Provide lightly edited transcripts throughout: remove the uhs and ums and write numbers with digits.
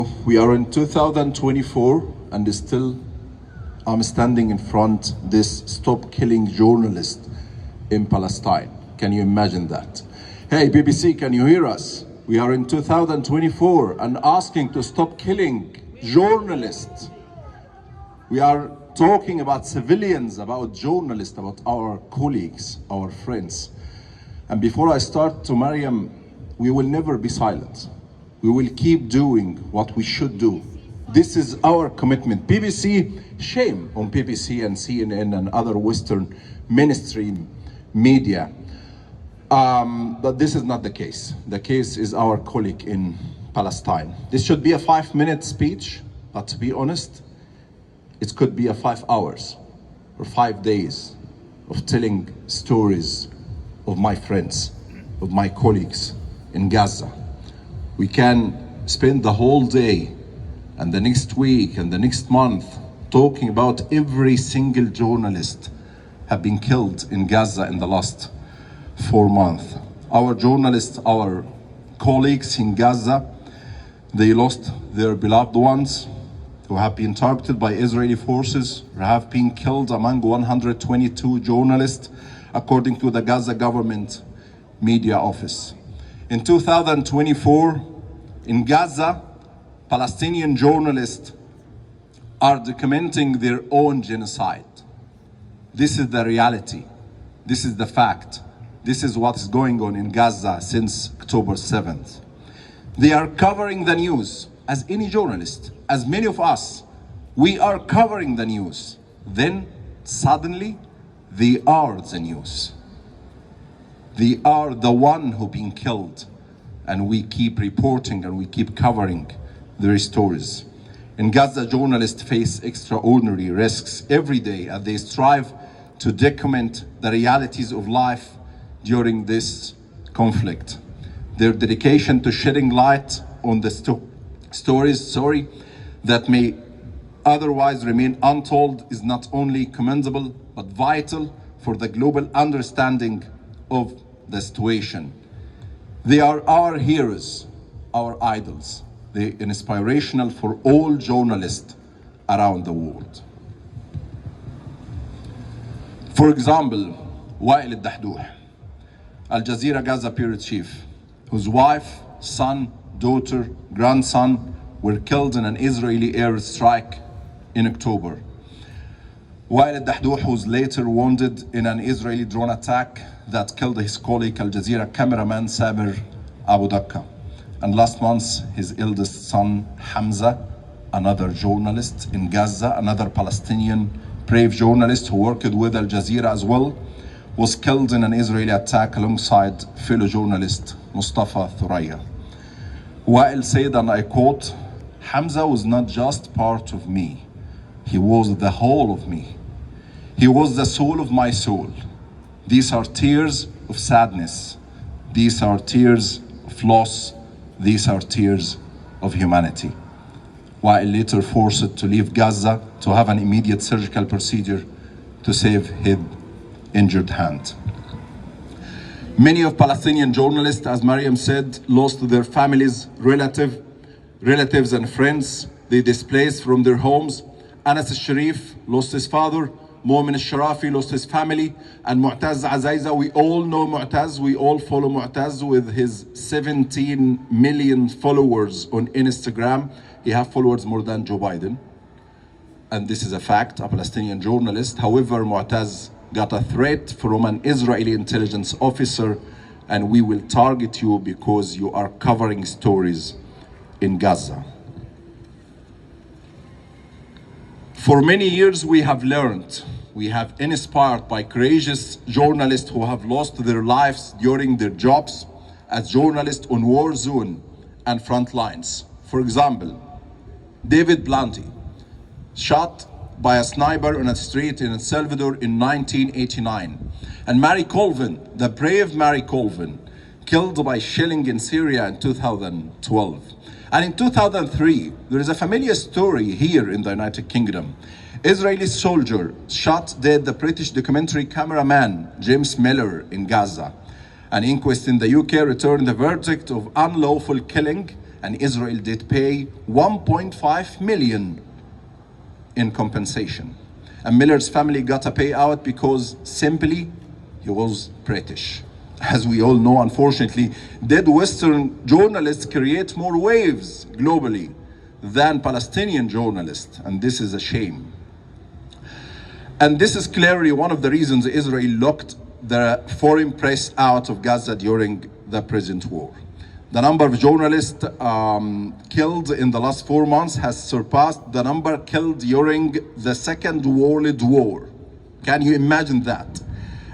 We are in 2024 and still I'm standing in front this stop killing journalist in Palestine. Can you imagine that? Hey BBC, can you hear us? We are in 2024 and asking to stop killing journalists. We are talking about civilians, about journalists, about our colleagues, our friends. And before I start to Mariam, we will never be silent. We will keep doing what we should do. This is our commitment. BBC, shame on BBC and CNN and other Western mainstream media. But this is not the case. The case is our colleague in Palestine. This should be a 5-minute speech, but to be honest, it could be a 5 hours or 5 days of telling stories of my friends, of my colleagues in Gaza. We can spend the whole day and the next week and the next month talking about every single journalist have been killed in Gaza in the last 4 months. Our journalists, our colleagues in Gaza, they lost their beloved ones who have been targeted by Israeli forces, who have been killed among 122 journalists, according to the Gaza government media office. In 2024, in Gaza, Palestinian journalists are documenting their own genocide. This is the reality. This is the fact. This is what is going on in Gaza since October 7th. They are covering the news as any journalist, as many of us, we are covering the news. Then suddenly they are the news. They are the one who been killed, and we keep reporting and we keep covering their stories. In Gaza, journalists face extraordinary risks every day as they strive to document the realities of life during this conflict. Their dedication to shedding light on the stories that may otherwise remain untold is not only commendable but vital for the global understanding of the situation. They are our heroes, our idols. They are inspirational for all journalists around the world. For example, Wael al-Dahdouh, Al Jazeera Gaza bureau chief, whose wife, son, daughter, grandson were killed in an Israeli airstrike in October. Wael al-Dahdouh was later wounded in an Israeli drone attack that killed his colleague Al Jazeera cameraman Saber Abu Dakka. And last month, his eldest son Hamza, another journalist in Gaza, another Palestinian brave journalist who worked with Al Jazeera as well, was killed in an Israeli attack alongside fellow journalist Mustafa Thuraya. Wael said, and I quote, "Hamza was not just part of me, he was the whole of me. He was the soul of my soul. These are tears of sadness. These are tears of loss. These are tears of humanity." Wael later forced to leave Gaza to have an immediate surgical procedure to save his injured hand. Many of Palestinian journalists, as Mariam said, lost their families, relatives and friends. They displaced from their homes. Anas al-Sharif lost his father. Momin al-Sharafi lost his family. And Mu'taz Azaiza, we all know Mu'taz. We all follow Mu'taz with his 17 million followers on Instagram. He has followers more than Joe Biden. And this is a fact, a Palestinian journalist. However, Mu'taz got a threat from an Israeli intelligence officer, and we will target you because you are covering stories in Gaza. For many years we have learned, we have inspired by courageous journalists who have lost their lives during their jobs as journalists on war zone and front lines. For example, David Blanty, shot by a sniper on a street in El Salvador in 1989. And Mary Colvin, the brave Mary Colvin, killed by shelling in Syria in 2012. And in 2003, there is a familiar story here in the United Kingdom. Israeli soldier shot dead the British documentary cameraman James Miller in Gaza. An inquest in the UK returned the verdict of unlawful killing and Israel did pay 1.5 million in compensation. And Miller's family got a payout because simply he was British. As we all know, unfortunately, dead Western journalists create more waves globally than Palestinian journalists, and this is a shame. And this is clearly one of the reasons Israel locked the foreign press out of Gaza during the present war. The number of journalists killed in the last 4 months has surpassed the number killed during the Second World War. Can you imagine that?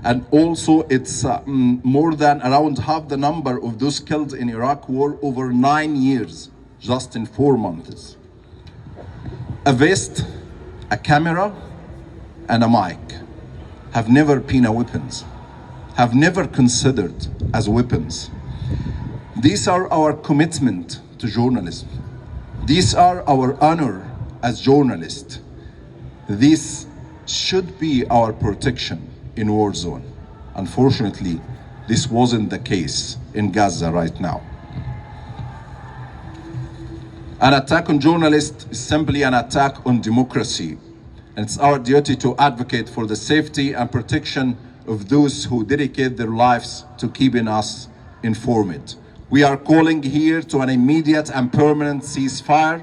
And also it's more than around half the number of those killed in Iraq war over 9 years, just in 4 months. A vest, a camera, and a mic have never been a weapons, have never considered as weapons. These are our commitment to journalism. These are our honor as journalists. This should be our protection in war zone. Unfortunately, this wasn't the case in Gaza right now. An attack on journalists is simply an attack on democracy. And it's our duty to advocate for the safety and protection of those who dedicate their lives to keeping us informed. We are calling here to an immediate and permanent ceasefire,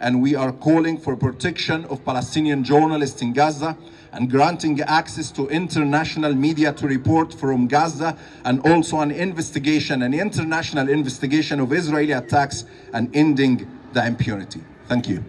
and we are calling for protection of Palestinian journalists in Gaza and granting access to international media to report from Gaza, and also an international investigation of Israeli attacks and ending the impunity. Thank you.